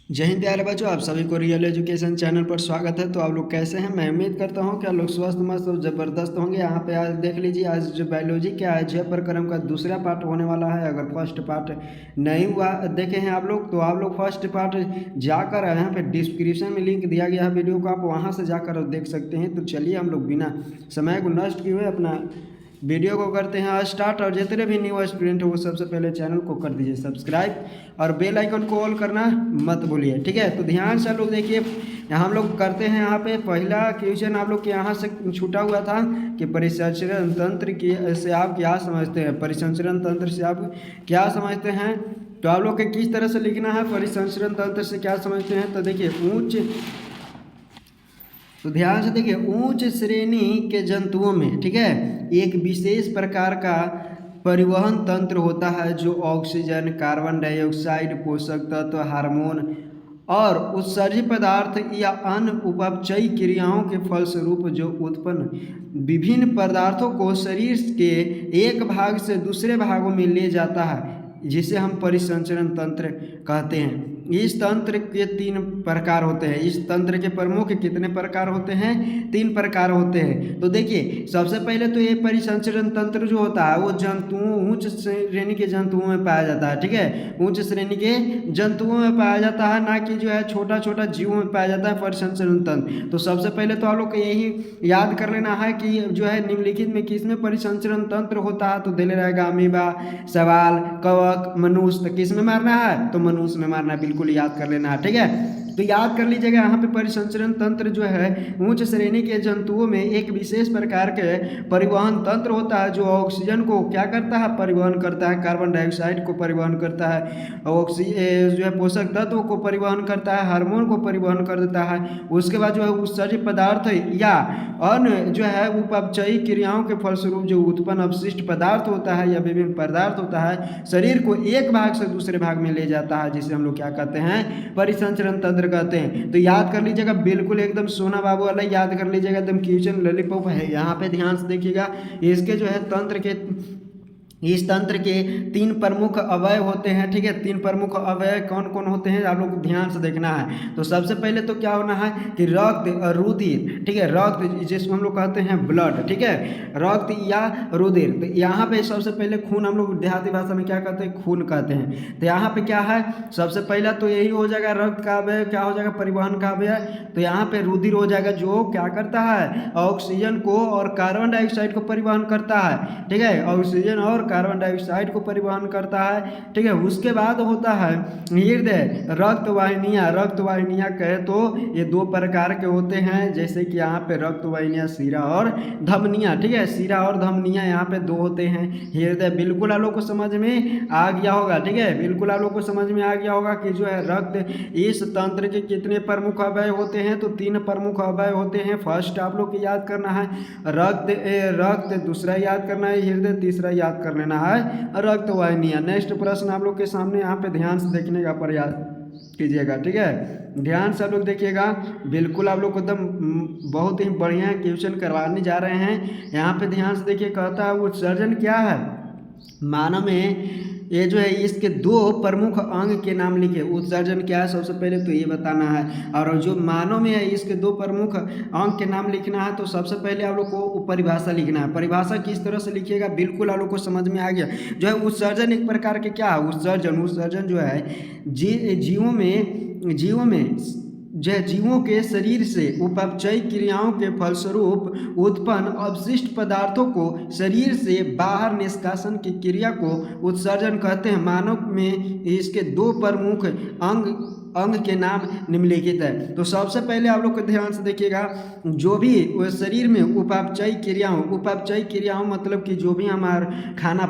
जय हिंद प्यारे बच्चों, आप सभी को रियल एजुकेशन चैनल पर स्वागत है। तो आप लोग कैसे हैं? मैं उम्मीद करता हूं कि आप लोग स्वस्थ मस्त और ज़बरदस्त होंगे। यहाँ पे आज देख लीजिए, आज जो बायोलॉजी क्या है, जय प्रकरण का दूसरा पार्ट होने वाला है। अगर फर्स्ट पार्ट नहीं हुआ देखे हैं आप लोग, तो आप लोग फर्स्ट पार्ट जाकर यहाँ पे डिस्क्रिप्शन में लिंक दिया गया है वीडियो को, आप वहाँ से जाकर देख सकते हैं। तो चलिए हम लोग बिना समय को नष्ट किए हुए अपना वीडियो को करते हैं आज स्टार्ट। और जितने भी न्यू स्टूडेंट हो वो सबसे पहले चैनल को कर दीजिए सब्सक्राइब और बेल आइकन को ऑल करना मत भूलिए, ठीक है। तो ध्यान से लोग देखिए, हम लोग करते हैं यहाँ पे पहला क्वेश्चन आप लोग के यहाँ से छूटा हुआ था कि परिसंचरण तंत्र की से आप क्या समझते हैं। परिसंचरण तंत्र से आप क्या समझते हैं, तो आप लोग के किस तरह से लिखना है परिसंचरण तंत्र से क्या समझते हैं। तो देखिए तो ध्यान से देखिए, उच्च श्रेणी के जंतुओं में, ठीक है, एक विशेष प्रकार का परिवहन तंत्र होता है जो ऑक्सीजन, कार्बन डाइऑक्साइड, पोषक तत्व, हार्मोन और उत्सर्जित पदार्थ या अन्य उपचयी क्रियाओं के फलस्वरूप जो उत्पन्न विभिन्न पदार्थों को शरीर के एक भाग से दूसरे भागों में ले जाता है, जिसे हम परिसंचरण तंत्र कहते हैं। इस तंत्र के 3 प्रकार होते हैं। इस तंत्र के प्रमुख कितने प्रकार होते हैं? 3 प्रकार होते हैं। तो देखिए, सबसे पहले तो ये परिसंचरण तंत्र जो होता है वो जंतुओं, उच्च श्रेणी के जंतुओं में पाया जाता है, ठीक है। उच्च श्रेणी के जंतुओं में पाया जाता है, ना कि जो है छोटा छोटा जीवों में पाया जाता है परिसंचरण तंत्र। तो सबसे पहले तो आप लोग को यही याद कर लेना है कि जो है निम्नलिखित में किसमें परिसंचरण तंत्र होता है। तो दे ले रहेगा अमीबा, सवाल, कवक, मनुष्य। तो किस में मारना है? तो मनुष्य में मारना है, बिल्कुल याद कर लेना है, ठीक है। तो याद कर लीजिएगा, यहाँ पे परिसंचरण तंत्र जो है उच्च श्रेणी के जंतुओं में एक विशेष प्रकार के परिवहन तंत्र होता है जो ऑक्सीजन को क्या करता है? परिवहन करता है, कार्बन डाइऑक्साइड को परिवहन करता है, जो है पोषक तत्वों को परिवहन करता है, हार्मोन को परिवहन कर देता है। उसके बाद जो है उत्सर्जित पदार्थ या अन्य जो है उपचयी क्रियाओं के फलस्वरूप जो उत्पन्न अवशिष्ट पदार्थ होता है या विभिन्न पदार्थ होता है, शरीर को एक भाग से दूसरे भाग में ले जाता है, जिसे हम लोग क्या कहते हैं? परिसंचरण तंत्र कहते हैं। तो याद कर लीजिएगा, बिल्कुल एकदम सोना बाबू वाला याद कर लीजिएगा, एकदम क्वेश्चन लॉलीपॉप है। यहाँ पे ध्यान से देखिएगा, इसके जो है तंत्र के, इस तंत्र के 3 प्रमुख अवयव होते हैं, ठीक है। 3 प्रमुख अवयव कौन कौन होते हैं आप लोग को ध्यान से देखना है। तो सबसे पहले तो क्या होना है कि रक्त, रुधिर, ठीक है, रक्त जिसको हम लोग कहते हैं ब्लड, ठीक है, रक्त या रुधिर। तो यहाँ पे सबसे पहले खून, हम लोग देहाती भाषा में क्या कहते हैं? खून कहते हैं। तो यहाँ पे क्या है, सबसे पहला तो यही हो जाएगा, रक्त का अवयव क्या हो जाएगा? परिवहन का अवयव। तो यहाँ पे रुधिर हो जाएगा, जो क्या करता है? ऑक्सीजन को और कार्बन डाइऑक्साइड को परिवहन करता है, ठीक है, ऑक्सीजन और कार्बन डाइऑक्साइड को परिवहन करता है, ठीक है। उसके बाद होता है हृदय, रक्त वाहिनियां। रक्त वाहिनियां कहे तो ये 2 प्रकार के होते हैं, जैसे कि यहाँ पे रक्त वाहिनियां शिरा और धमनियां, ठीक है, शिरा और धमनियां यहाँ पे 2 होते हैं। हृदय बिल्कुल आप लोग को समझ में आ गया होगा, ठीक है, बिल्कुल आप लोग को समझ में आ गया होगा कि जो है रक्त, इस तंत्र के कितने प्रमुख अवयव होते हैं? तो 3 प्रमुख अवयव होते हैं। फर्स्ट आप लोग को याद करना है रक्त, दूसरा याद करना है हृदय, तीसरा याद कर लेना है रक्त वाहिनियां। नेक्स्ट प्रश्न आप लोग के सामने, यहाँ पे ध्यान से देखने का प्रयास कीजिएगा, ठीक है, ध्यान से आप लोग देखिएगा, बिल्कुल आप लोग को एकदम बहुत ही बढ़िया क्वेश्चन करवाने जा रहे हैं। यहाँ पे ध्यान से देखिए, कहता है उत्सर्जन क्या है मानव में, ये जो है इसके 2 प्रमुख अंग के नाम लिखे। उत्सर्जन क्या है सबसे पहले तो ये बताना है, और जो मानव में है इसके 2 प्रमुख अंग के नाम लिखना है। तो सबसे पहले आप लोग को परिभाषा लिखना है। परिभाषा किस तरह से लिखिएगा, बिल्कुल आप लोग को समझ में आ गया। जो है उत्सर्जन एक प्रकार के क्या है? उत्सर्जन जो है जीवों में जीवों के शरीर से उपचयी क्रियाओं के फलस्वरूप उत्पन्न अवशिष्ट पदार्थों को शरीर से बाहर निष्कासन की क्रिया को उत्सर्जन कहते हैं। मानव में इसके 2 प्रमुख अंग के नाम निम्नलिखित है। तो सबसे पहले आप लोग को ध्यान से देखिएगा, जो भी शरीर में उपचयी क्रियाओं मतलब कि जो भी हमारा खाना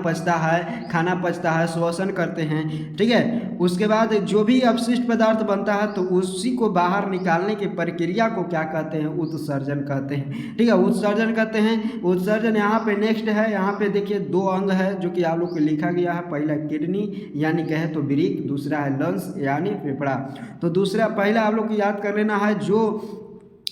पचता है, श्वसन करते हैं, ठीक है। उसके बाद जो भी अपशिष्ट पदार्थ बनता है तो उसी को बाहर निकालने की प्रक्रिया को क्या कहते हैं? उत्सर्जन कहते हैं, ठीक है, उत्सर्जन कहते हैं। उत्सर्जन यहाँ पे नेक्स्ट है, यहाँ पे देखिए 2 अंग है जो कि आप लोग को लिखा गया है। पहला किडनी यानी कहे तो वृक्क, दूसरा है लंग्स यानी फेफड़ा। तो दूसरा, पहला आप लोग को याद कर लेना है, जो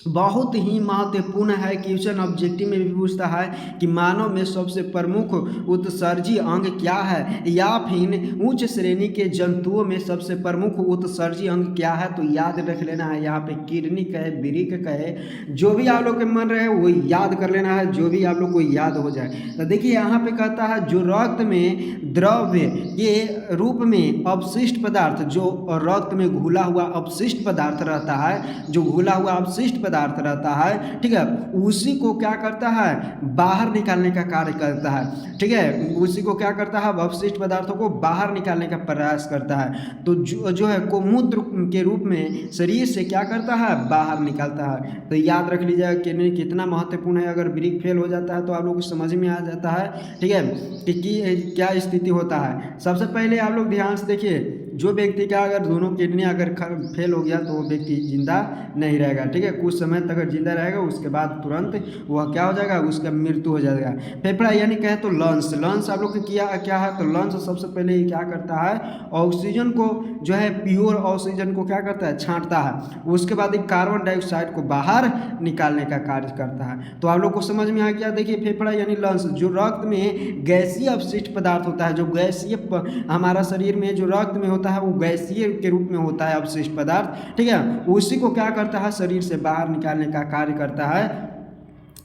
बहुत ही महत्वपूर्ण है। क्वेश्चन ऑब्जेक्टिव में भी पूछता है कि मानव में सबसे प्रमुख उत्सर्जी अंग क्या है, या फिर उच्च श्रेणी के जंतुओं में सबसे प्रमुख उत्सर्जी अंग क्या है। तो याद रख लेना है, यहाँ पे किडनी कहे, वृक्क कहे, जो भी आप लोग के मन रहे वो याद कर लेना है, जो भी आप लोग को याद हो जाए। तो देखिए यहाँ पे कहता है जो रक्त में द्रव्य के रूप में अपशिष्ट पदार्थ, जो रक्त में घुला हुआ अपशिष्ट पदार्थ रहता है, जो घुला हुआ अपशिष्ट पदार्थ रहता है, ठीक है, उसी को क्या करता है, बाहर निकालने का कार्य करता है। ठीक है, उसी को क्या करता है, अपशिष्ट पदार्थों को बाहर निकालने का प्रयास करता है। तो जो है को मूत्र के रूप में शरीर से क्या करता है, बाहर निकालता है। तो याद रख लीजिएगा कि कितना महत्वपूर्ण है। अगर ब्रेक फेल हो जाता है तो आप लोग को समझ में आ जाता है, ठीक है, कि क्या स्थिति होता है। सबसे पहले आप लोग ध्यान से देखिए, जो व्यक्ति का अगर दोनों किडनी अगर फेल हो गया तो वो व्यक्ति जिंदा नहीं रहेगा। ठीक है, कुछ समय तक जिंदा रहेगा, उसके बाद तुरंत वह क्या हो जाएगा, उसका मृत्यु हो जाएगा। फेफड़ा यानी कहे तो लंग्स, लंग्स आप लोग क्या क्या है, तो लंग्स सबसे पहले ये क्या करता है, ऑक्सीजन को जो है प्योर ऑक्सीजन को क्या करता है, छांटता है। उसके बाद एक कार्बन डाइऑक्साइड को बाहर निकालने का कार्य करता है। तो आप लोग को समझ में आ गया। देखिए फेफड़ा यानी लंग्स, जो रक्त में गैसीय अपशिष्ट पदार्थ होता है, जो गैसीय हमारा शरीर में जो रक्त में होता है वो गैसीय के रूप में होता है अपशिष्ट पदार्थ, ठीक है, उसी को क्या करता है, शरीर से बाहर निकालने का कार्य करता है।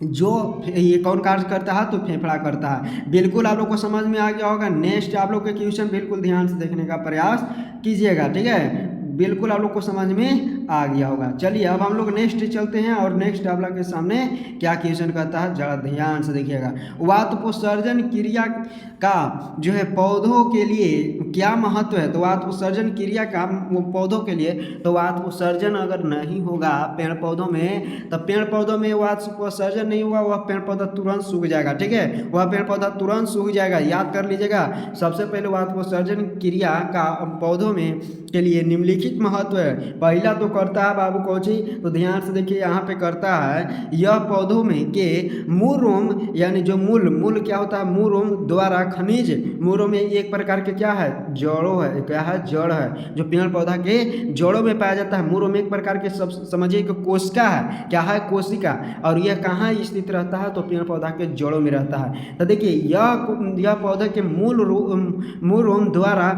जो ये कौन कार्य करता है, तो फेफड़ा करता है। बिल्कुल आप लोग को समझ में आ गया होगा। नेक्स्ट आप लोग के क्वेश्चन बिल्कुल ध्यान से देखने का प्रयास कीजिएगा, ठीक है, बिल्कुल आप लोग को समझ में आ गया होगा। चलिए अब हम लोग नेक्स्ट चलते हैं, और नेक्स्ट आप लोग के सामने क्या क्वेश्चन करता है, जरा ध्यान से देखिएगा। वातपोत्सर्जन क्रिया का जो है पौधों के लिए क्या महत्व है। तो वातपोत्सर्जन क्रिया का पौधों के लिए, तो वातपोत्सर्जन अगर नहीं होगा पेड़ पौधों में, तो पेड़ पौधों में वातपोत्सर्जन नहीं होगा, वह पेड़ पौधा तुरंत सूख जाएगा। ठीक है, वह पेड़ पौधा तुरंत सूख जाएगा। याद कर लीजिएगा, सबसे पहले वातपोत्सर्जन क्रिया का पौधों में के लिए निम्नलिखित महत्व है। पहला तो करता है बाबू कौची, तो ध्यान से देखिए यहाँ पे करता है, यह पौधों में के मूल रोम यानी जो मूल क्या होता है, मूल रोम द्वारा खनिज, मूलों में एक प्रकार के क्या है, जड़ों है, क्या है, जड़ है, जो पेड़ पौधा के जड़ों में पाया जाता है। मूलों में एक प्रकार के सब समझिए कि कोशिका है, क्या है, कोशिका, और यह कहाँ स्थित रहता है, तो पेड़ पौधा के जड़ों में रहता है। तो देखिए यह पौधे के मूल रोम द्वारा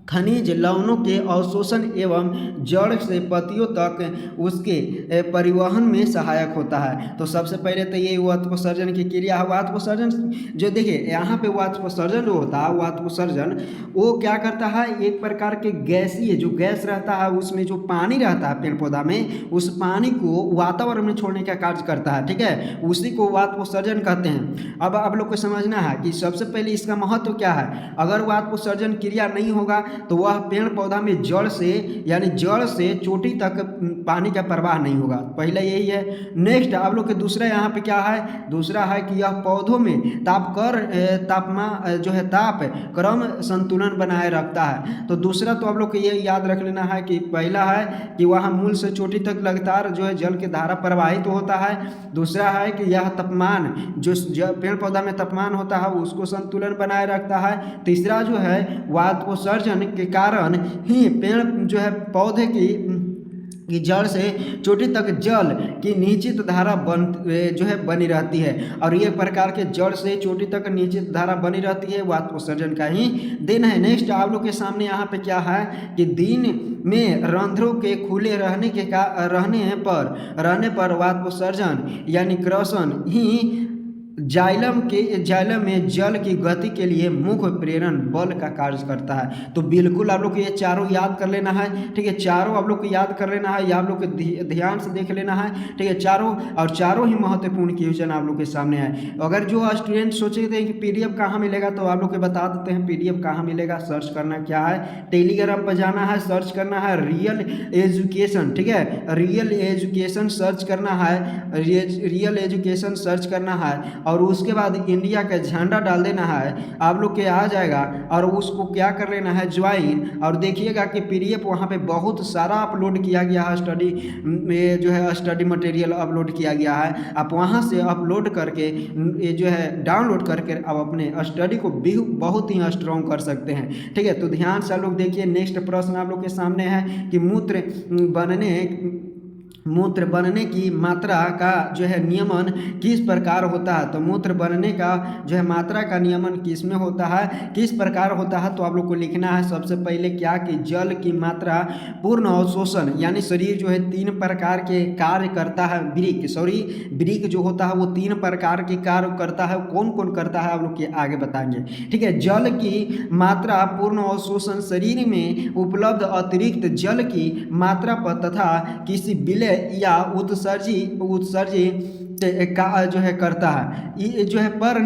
खनिज लवणों के अवशोषण एवं जड़ से पत्तियों तक उसके परिवहन में सहायक होता है। तो सबसे पहले तो ये वातपोत्सर्जन की क्रिया है। वातपोत्सर्जन जो देखिए यहाँ पे वातपोत्सर्जन जो होता है, वातपोत्सर्जन वो क्या करता है, एक प्रकार के गैसीय जो गैस रहता है, उसमें जो पानी रहता है पेड़ पौधा में, उस पानी को वातावरण में छोड़ने का कार्य करता है। ठीक है, उसी को वातपोत्सर्जन कहते हैं। अब आप लोग को समझना है कि सबसे पहले इसका महत्व क्या है। अगर वातपोत्सर्जन क्रिया नहीं होगा तो वह पेड़ पौधा में जड़ से यानी जड़ से चोटी तक पानी का प्रवाह नहीं होगा। पहला यही है। नेक्स्ट आप लोग के दूसरा यहाँ पे क्या है, दूसरा है कि यह पौधों में तापमान जो है ताप क्रम संतुलन बनाए रखता है। तो दूसरा तो आप लोग को ये याद रख लेना है कि पहला है कि वह मूल से चोटी तक लगातार जो है जल की धारा प्रवाहित तो होता है। दूसरा है कि यह तापमान जो पेड़ पौधा में तापमान होता है उसको संतुलन बनाए रखता है। तीसरा जो है वातपोत्सर्जन के कारण ही पेड़ जो है पौधे की जड़ से चोटी तक जल की निश्चित धारा जो है बनी रहती है, और ये प्रकार के जड़ से चोटी तक निश्चित धारा बनी रहती है, वातपोत्सर्जन का ही देन है। नेक्स्ट आप लोग के सामने यहाँ पे क्या है कि दिन में रंध्रों के खुले रहने पर वातपोत्सर्जन यानी क्रसन ही जाइलम में जल की गति के लिए मुख्य प्रेरण बल का कार्य करता है। तो बिल्कुल आप लोग को ये चारों याद कर लेना है। ठीक है, चारों आप लोग को याद कर लेना है, ये आप लोग को ध्यान से देख लेना है। ठीक है, चारों ही महत्वपूर्ण क्वेश्चन आप लोग के सामने है। अगर जो स्टूडेंट सोचे थे कि पीडीएफ कहाँ मिलेगा, तो आप लोग को बता देते हैं पीडीएफ कहाँ मिलेगा। सर्च करना क्या है, टेलीग्राम पर जाना है, सर्च करना है रियल एजुकेशन। ठीक है, रियल एजुकेशन सर्च करना है, रियल एजुकेशन सर्च करना है, और उसके बाद इंडिया का झंडा डाल देना है, आप लोग के आ जाएगा। और उसको क्या कर लेना है, ज्वाइन, और देखिएगा कि पीडीएफ वहाँ पे बहुत सारा अपलोड किया गया है, स्टडी में जो है स्टडी मटेरियल अपलोड किया गया है। आप वहाँ से अपलोड करके ये जो है डाउनलोड करके आप अपने स्टडी को बहुत ही स्ट्रॉन्ग कर सकते हैं। ठीक है, तो ध्यान से आप लोग देखिए। नेक्स्ट प्रश्न आप लोग के सामने है कि मूत्र बनने मूत्र बनने की मात्रा का जो है नियमन किस प्रकार होता है। तो मूत्र बनने का जो है मात्रा का नियमन किस में होता है, किस प्रकार होता है। तो आप लोग को लिखना है सबसे पहले क्या कि जल की मात्रा पूर्ण अवशोषण, यानी शरीर जो है 3 प्रकार के कार्य करता है। ब्रिक जो होता है वो 3 प्रकार के कार्य करता है। कौन कौन करता है आप लोग के आगे बताएंगे, ठीक है। जल की मात्रा पूर्ण अवशोषण शरीर में उपलब्ध अतिरिक्त जल की मात्रा पर तथा किसी विलय या उत्सर्जी का जो है करता है, ये जो है पर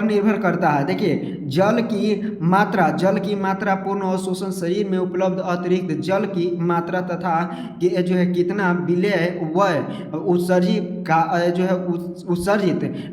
निर्भर करता है। देखिए जल की मात्रा पूर्ण अवशोषण शरीर में उपलब्ध अतिरिक्त जल की मात्रा तथा जो है कितना विलय व उत्सर्जित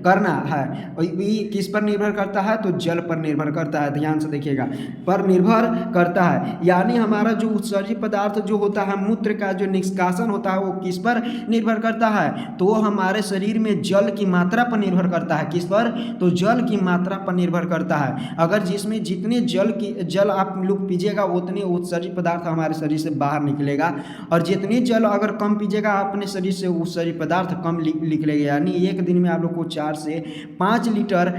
करना है, ये किस पर निर्भर करता है। तो जल पर निर्भर करता है। ध्यान से देखिएगा, पर निर्भर करता है, यानी हमारा जो उत्सर्जित पदार्थ जो होता है, मूत्र का जो निष्कासन होता है वो किस पर निर्भर करता है। तो वो हमारे शरीर में जल की मात्रा पर निर्भर करता है। किस पर, तो जल की मात्रा पर निर्भर करता है। अगर जिसमें जितने जल आप लोग पीजिएगा उतने उत्सर्जित पदार्थ हमारे शरीर से बाहर निकलेगा, और जितने जल अगर कम पीजिएगा अपने शरीर से उत्सर्जित पदार्थ कम निकलेगा। यानी एक दिन में आप लोग को 4 से 5 लीटर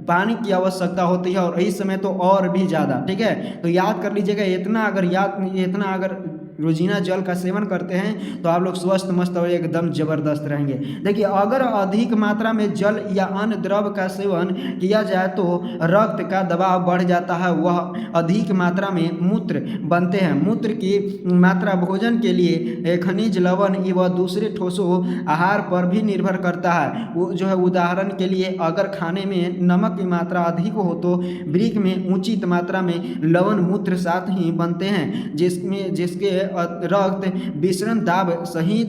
पानी की आवश्यकता होती है, और इस समय तो और भी ज़्यादा, ठीक है। तो याद कर लीजिएगा, इतना अगर रोजीना जल का सेवन करते हैं तो आप लोग स्वस्थ मस्त और एकदम जबरदस्त रहेंगे। देखिए अगर अधिक मात्रा में जल या अन्य द्रव का सेवन किया जाए तो रक्त का दबाव बढ़ जाता है, वह अधिक मात्रा में मूत्र बनते हैं। मूत्र की मात्रा भोजन के लिए खनिज लवण एवं दूसरे ठोसों आहार पर भी निर्भर करता है। वो जो है उदाहरण के लिए अगर खाने में नमक की मात्रा अधिक हो तो वृक्क में उचित मात्रा में लवण मूत्र साथ ही बनते हैं, जिसके रक्त विसरण दाब सही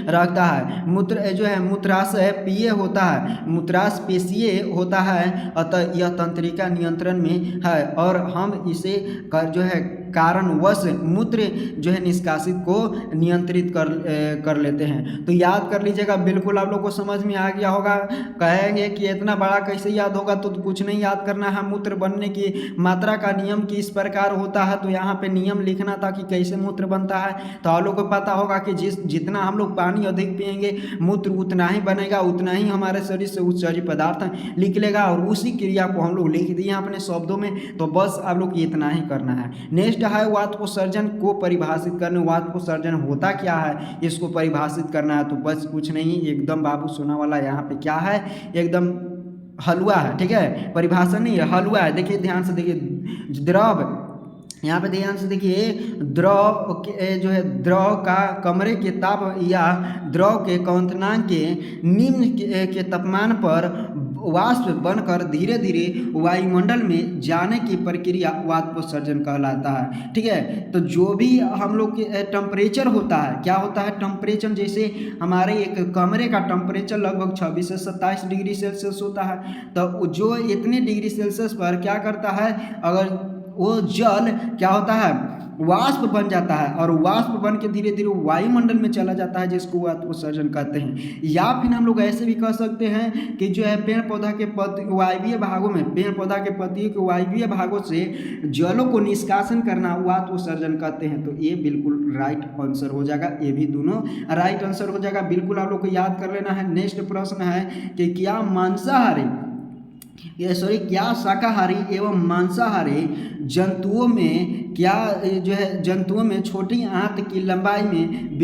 रखता है। मूत्र जो है मूत्राशय पेय होता है, मूत्राशय पेशीय होता है, अतः यह तंत्रिका नियंत्रण में है और हम इसे जो है कारणवश मूत्र जो है निष्कासित को नियंत्रित कर लेते हैं। तो याद कर लीजिएगा, बिल्कुल आप लोग को समझ में आ गया होगा। कहेंगे कि इतना बड़ा कैसे याद होगा, तो कुछ नहीं याद करना है। मूत्र बनने की मात्रा का नियम किस प्रकार होता है, तो यहाँ पे नियम लिखना था कि कैसे मूत्र बनता है। तो आप लोग को पता होगा कि जितना हम लोग पानी अधिक पिएंगे मूत्र उतना ही बनेगा, उतना ही हमारे शरीर से उत्सर्जित पदार्थ निकलेगा, और उसी क्रिया को हम लोग लिख दिए अपने शब्दों में। तो बस आप लोग इतना ही करना है। नेक्स्ट है वातकोसर्जन को परिभाषित करना। वातकोसर्जन होता क्या है, इसको परिभाषित करना है। तो बस कुछ नहीं, एकदम बाबू सोना वाला यहाँ पे क्या है, एकदम हलवा है, ठीक है। परिभाषा नहीं है, हलवा है। देखिए ध्यान से देखिए, द्रव, यहाँ पे ध्यान से देखिए, द्रव जो है द्रव का कमरे के ताप या द्रव के क्वथनांक के निम्न के तापमान पर वाष्प बनकर धीरे धीरे वायुमंडल में जाने की प्रक्रिया वाष्पोत्सर्जन कहलाता है, ठीक है। तो जो भी हम लोग के टेम्परेचर होता है, क्या होता है टेम्परेचर, जैसे हमारे एक कमरे का टेम्परेचर लगभग 26 से 27 डिग्री सेल्सियस होता है। तो जो इतने डिग्री सेल्सियस पर क्या करता है, अगर वो जल क्या होता है, वाष्प बन जाता है, और वाष्प बन के धीरे धीरे वायुमंडल में चला जाता है, जिसको वाष्पोत्सर्जन कहते हैं। या फिर हम लोग ऐसे भी कह सकते हैं कि जो है पेड़ पौधा के वायवीय भागों में, पेड़ पौधा के पत्तियों के वायवीय भागों से जलों को निष्कासन करना वाष्पोत्सर्जन कहते हैं। तो ये बिल्कुल राइट आंसर हो जाएगा, ये भी दोनों राइट आंसर हो जाएगा। बिल्कुल आप लोग को याद कर लेना है। नेक्स्ट प्रश्न है कि क्या शाकाहारी एवं मांसाहारी जंतुओं में छोटी आंत की लंबाई में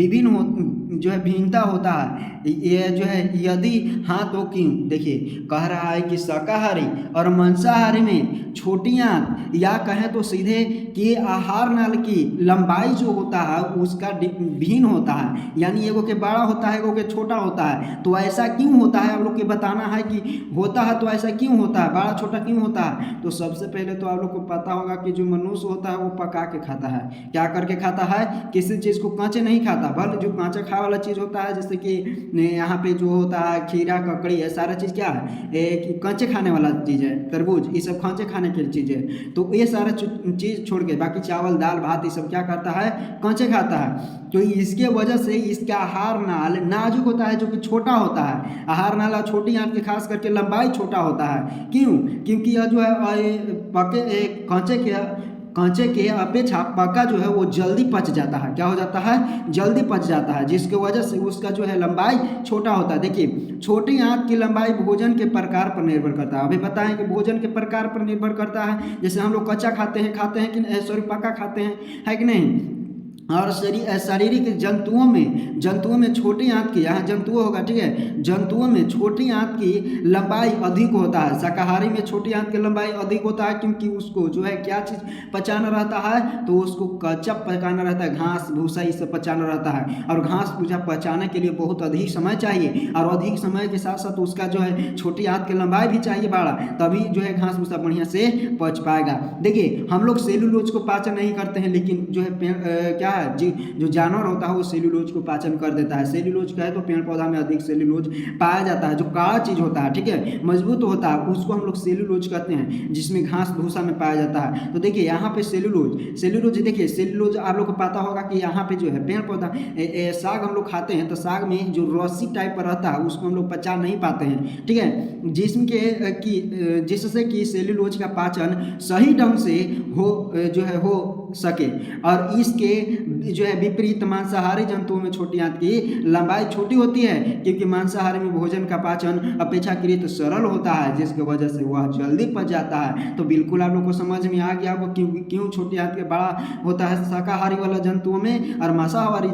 भिन्नता होता है, ये जो है यदि हाँ तो क्यों। देखिए कह रहा है कि शाकाहारी और मांसाहारी में छोटी आंत, या कहें तो सीधे कि आहार नाल की लंबाई जो होता है उसका भिन्न होता है, यानी एगो के बड़ा होता है, एगो के छोटा होता है। तो ऐसा क्यों होता है आप लोग के बताना है कि होता है तो ऐसा क्यों होता है, बड़ा छोटा क्यों होता है। तो सबसे पहले तो आप लोग को पता होगा कि जो मनुष्य होता है वो पका के खाता है। क्या करके खाता है, किसी चीज़ को कांचे नहीं खाता, बल्कि जो कांचा खा वाला चीज़ होता है, जैसे कि यहाँ पे जो होता है खीरा ककड़ी है, सारा चीज़ क्या है, कांचे खाने वाला चीज़ है। तरबूज, ये सब कांचे खाने की चीज़ है। तो ये सारा चीज़ छोड़ के बाकी चावल दाल भात ये सब क्या करता है, कांचे खाता है। तो इसके वजह से इसका आहार नाल नाजुक होता है, जो कि छोटा होता है। आहार नाल और छोटी आंत के खास करके लंबाई छोटा होता है। क्यों, क्योंकि यह जो है कच्चे के अपेक्षा पका जो है वो जल्दी पच जाता है। क्या हो जाता है? जल्दी पच जाता है, जिसकी वजह से उसका जो है लंबाई छोटा होता है। देखिए, छोटी आंत की लंबाई भोजन के प्रकार पर निर्भर करता है। अभी बताएं कि भोजन के प्रकार पर निर्भर करता है। जैसे हम लोग कच्चा खाते हैं कि सॉरी पका खाते हैं, है कि नहीं। और शारीरिक जंतुओं में छोटी आंत की, यहाँ जंतु होगा, ठीक है, जंतुओं में छोटी आंत की लंबाई अधिक होता है। शाकाहारी में छोटी आंत की लंबाई अधिक होता है, क्योंकि उसको जो है क्या चीज़ पचाना रहता है, तो उसको कच्चा पकाना रहता है, घास भूसा इसे पचाना रहता है। और घास भूसा पचाने के लिए बहुत अधिक समय चाहिए, और अधिक समय के साथ साथ उसका जो है छोटी आंत की लंबाई भी चाहिए बड़ा, तभी जो है घास भूसा बढ़िया से पच पाएगा। देखिए, हम लोग सेलुलोज को पाचन नहीं करते हैं, लेकिन जो है क्या जी जो जानवर होता है वो सेल्यूलोज को पाचन कर देता है। सेल्यूलोज का है तो पेड़ पौधा में अधिक सेल्यूलोज पाया जाता है। जो काला चीज होता है, ठीक है, मजबूत होता है, उसको हम लोग सेल्यूलोज कहते हैं, जिसमें घास भूसा में पाया जाता है। तो देखिए यहाँ पे सेल्यूलोज देखिए, सेल्यूलोज आप लोग को पता होगा कि यहाँ पे जो है पेड़ पौधा साग हम लोग खाते हैं, तो साग में जो रस्सी टाइप पर रहता है उसको हम लोग पचा नहीं पाते हैं, ठीक है, जिससे कि सेल्यूलोज का पाचन सही ढंग से हो सके। और इसके जो है विपरीत मांसाहारी जंतुओं में छोटी आंत की लंबाई छोटी होती है, क्योंकि मांसाहारी में भोजन का पाचन अपेक्षाकृत सरल होता है, जिसकी वजह से वह जल्दी पच जाता है। तो बिल्कुल आप लोग को समझ में आ गया होगा क्यों छोटी आंत के बड़ा होता है शाकाहारी वाला जंतुओं में, और मांसाहारी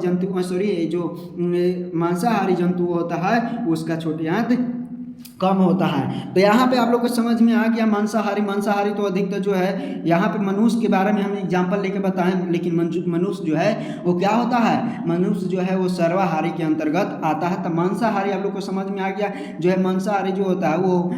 जंतु होता है उसका छोटी आंत कम होता है। तो यहाँ पे आप लोग को समझ में आ गया मांसाहारी तो अधिकतर जो है, यहाँ पे मनुष्य के बारे में हम एग्जांपल लेके बताएं, लेकिन मनुष्य जो है वो क्या होता है, मनुष्य जो है वो सर्वाहारी के अंतर्गत आता है। तो मांसाहारी आप लोग को समझ में आ गया। जो है मांसाहारी जो होता है वो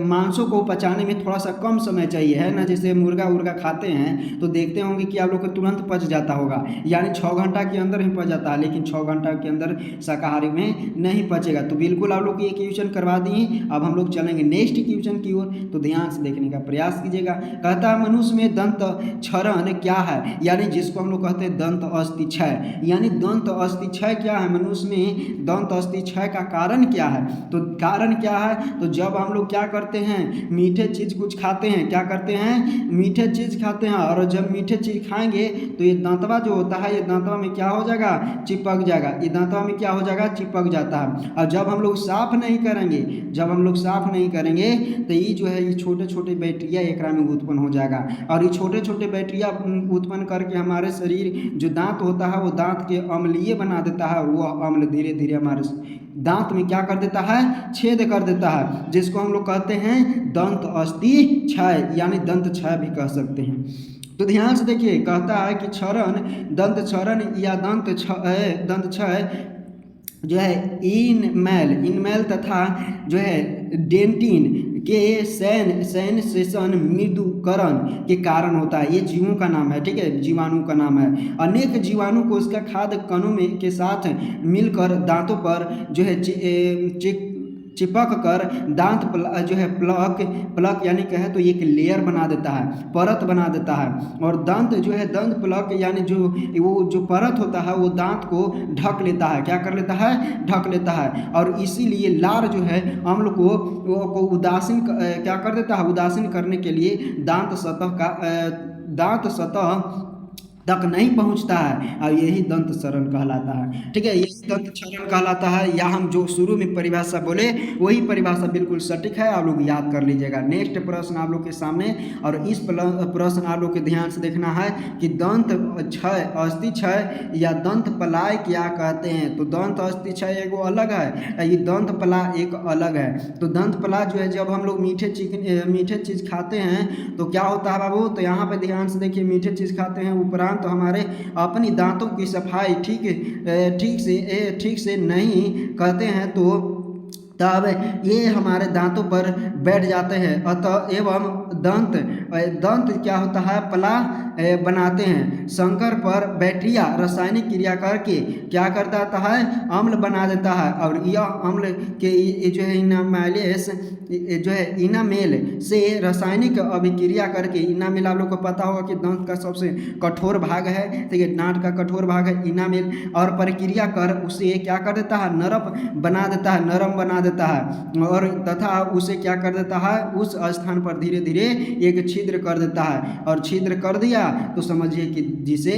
मांसों को पचाने में थोड़ा सा कम समय चाहिए, है ना। जैसे मुर्गा खाते हैं तो देखते होंगे कि आप लोग को तुरंत पच जाता होगा, यानी 6 घंटा के अंदर ही पच जाता है, लेकिन 6 घंटा के अंदर शाकाहारी में नहीं पचेगा। तो बिल्कुल आप लोग को ये क्वेश्चन करवा दिए। अब हम लोग चलेंगे नेक्स्ट क्वेश्चन की ओर, तो ध्यान से देखने का प्रयास कीजिएगा। कहता है मनुष्य में दंत क्षरण क्या है, यानी जिसको हम लोग कहते हैं दंत अस्थि क्षय, यानी दंत अस्थि क्षय क्या है, मनुष्य में दंत अस्थि क्षय का कारण क्या है। तो कारण क्या है, तो जब हम लोग क्या करते हैं, मीठे चीज कुछ खाते हैं, क्या करते हैं, मीठे चीज खाते हैं, और जब मीठे चीज खाएंगे तो ये दांतवा जो होता है, ये दांतवा में क्या हो जाएगा, चिपक जाएगा, ये दांतवा में क्या हो जाएगा, चिपक जाता है। और जब हम लोग साफ नहीं करेंगे तो ये जो है ये छोटे छोटे बैक्टीरिया एकरा में उत्पन्न हो जाएगा, और ये छोटे छोटे बैक्टीरिया उत्पन्न करके हमारे शरीर जो दांत होता है वो दांत के अम्लीय बना देता है, और वो अम्ल धीरे धीरे हमारे दांत में क्या कर देता है, छेद कर देता है, जिसको हम लोग कहते हैं दंत अस्थि क्षय, यानी दंत क्षय भी कह सकते हैं। तो ध्यान से देखिए, कहता है कि दंत क्षरण या दंत क्षय जो है इनमेल तथा जो है डेंटिन के सेंसेशन मृदुकरण के कारण होता है। ये जीवों का नाम है, ठीक है, जीवाणु का नाम है। अनेक जीवाणु को उसका खाद्य कणों में के साथ मिलकर दांतों पर जो है चिपक कर दांत जो है प्लक यानी कहे तो एक लेयर बना देता है, परत बना देता है। और दंत प्लक यानी जो परत होता है वो दांत को ढक लेता है, क्या कर लेता है, ढक लेता है। और इसीलिए लार जो है अम्ल को उदासीन क्या कर देता है, उदासीन करने के लिए दांत सतह तक नहीं पहुंचता है, और यही दंत क्षरण कहलाता है, ठीक है, यही दंत क्षरण कहलाता है। या हम जो शुरू में परिभाषा बोले वही परिभाषा बिल्कुल सटीक है, आप लोग याद कर लीजिएगा। नेक्स्ट प्रश्न आप लोग के सामने, और इस प्रश्न आप लोग के ध्यान से देखना है कि दंत क्षय अस्थि क्षय या दंत पलाय क्या कहते हैं। तो दंत अस्थि क्षय एगो अलग है, ये दंत पलाय एक अलग है। तो दंत पलाय जो है जब हम लोग मीठे चीज खाते हैं तो क्या होता है बाबू, तो यहाँ पे ध्यान से देखिए, मीठे चीज खाते हैं उपरांत तो हमारे अपनी दांतों की सफाई ठीक से नहीं करते हैं, तो तब ये हमारे दांतों पर बैठ जाते हैं। अतः एवं दंत क्या होता है, पला बनाते हैं। शंकर पर बैक्टीरिया रासायनिक क्रिया करके क्या कर देता है, अम्ल बना देता है, और यह अम्ल के जो है इनामेल से रासायनिक अभिक्रिया करके, इनामेल आप लोग को पता होगा कि दांत का सबसे कठोर भाग है, ठीक है, दांत का कठोर भाग है इनामेल, और प्रक्रिया कर उसे क्या कर देता है, नरम बना देता है, और तथा उसे क्या कर देता है, उस स्थान पर धीरे धीरे एक छिद्र कर देता है, और छिद्र कर दिया तो समझिए कि जिसे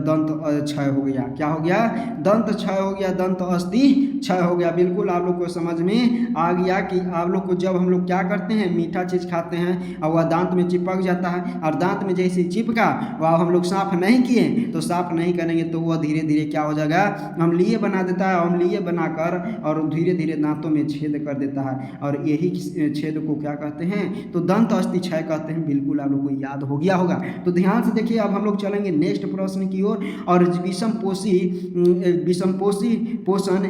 दंत क्षय हो गया। क्या हो गया? दंत क्षय हो गया, दंत अस्थि क्षय हो गया। बिल्कुल आप लोग को समझ में आ गया कि आप लोग को जब हम लोग क्या करते हैं, मीठा चीज़ खाते हैं और वह दांत में चिपक जाता है, और दांत में जैसे चिपका वह हम लोग साफ नहीं किए तो साफ नहीं करेंगे तो वह धीरे धीरे क्या हो जाएगा, अम्लीय बना देता है, अम्लीय बनाकर और धीरे धीरे दांतों में छेद कर देता है, और यही छेद को क्या कहते हैं, तो दंत अस्थि क्षय कहते हैं। बिल्कुल आप लोग को याद हो गया होगा। तो ध्यान से देखिए, अब हम लोग चलेंगे नेक्स्ट प्रश्न की ओर। और विषमपोषी पोषण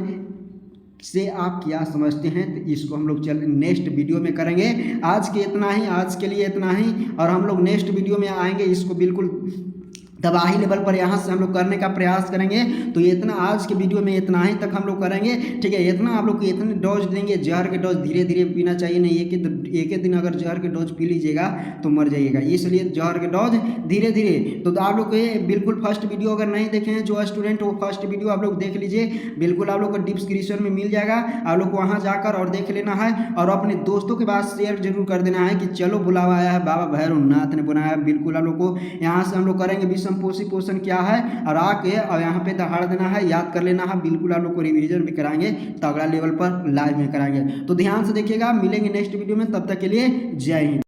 से आप क्या समझते हैं, तो इसको हम लोग नेक्स्ट वीडियो में करेंगे। आज के इतना ही, आज के लिए इतना ही, और हम लोग नेक्स्ट वीडियो में आएंगे, इसको बिल्कुल तबाही लेवल पर यहाँ से हम लोग करने का प्रयास करेंगे। तो ये इतना आज के वीडियो में इतना ही तक हम लोग करेंगे, ठीक है। इतना आप लोग को इतने डोज देंगे, जहर के डोज धीरे धीरे पीना चाहिए, नहीं एक ही दिन अगर जहर के डोज पी लीजिएगा तो मर जाइएगा, इसलिए जहर के डोज धीरे धीरे। तो आप लोग को ये बिल्कुल फर्स्ट वीडियो अगर नहीं देखे हैं जो स्टूडेंट, वो फर्स्ट वीडियो आप लोग देख लीजिए, बिल्कुल आप लोग को डिस्क्रिप्शन में मिल जाएगा, आप लोग को वहाँ जाकर और देख लेना है, और अपने दोस्तों के पास शेयर जरूर कर देना है कि चलो बुलावा आया है, बाबा भैरवनाथ ने बनाया। बिल्कुल आप लोग को यहाँ से हम लोग करेंगे विषमपोषी पोषण क्या है, और आके और यहाँ पे दहाड़ देना है, याद कर लेना है। बिल्कुल आप लोग को रिवीजन भी कराएंगे, तगड़ा लेवल पर लाइव में कराएंगे। तो ध्यान से देखिएगा, मिलेंगे नेक्स्ट वीडियो में, तब तक के लिए जय हिंद।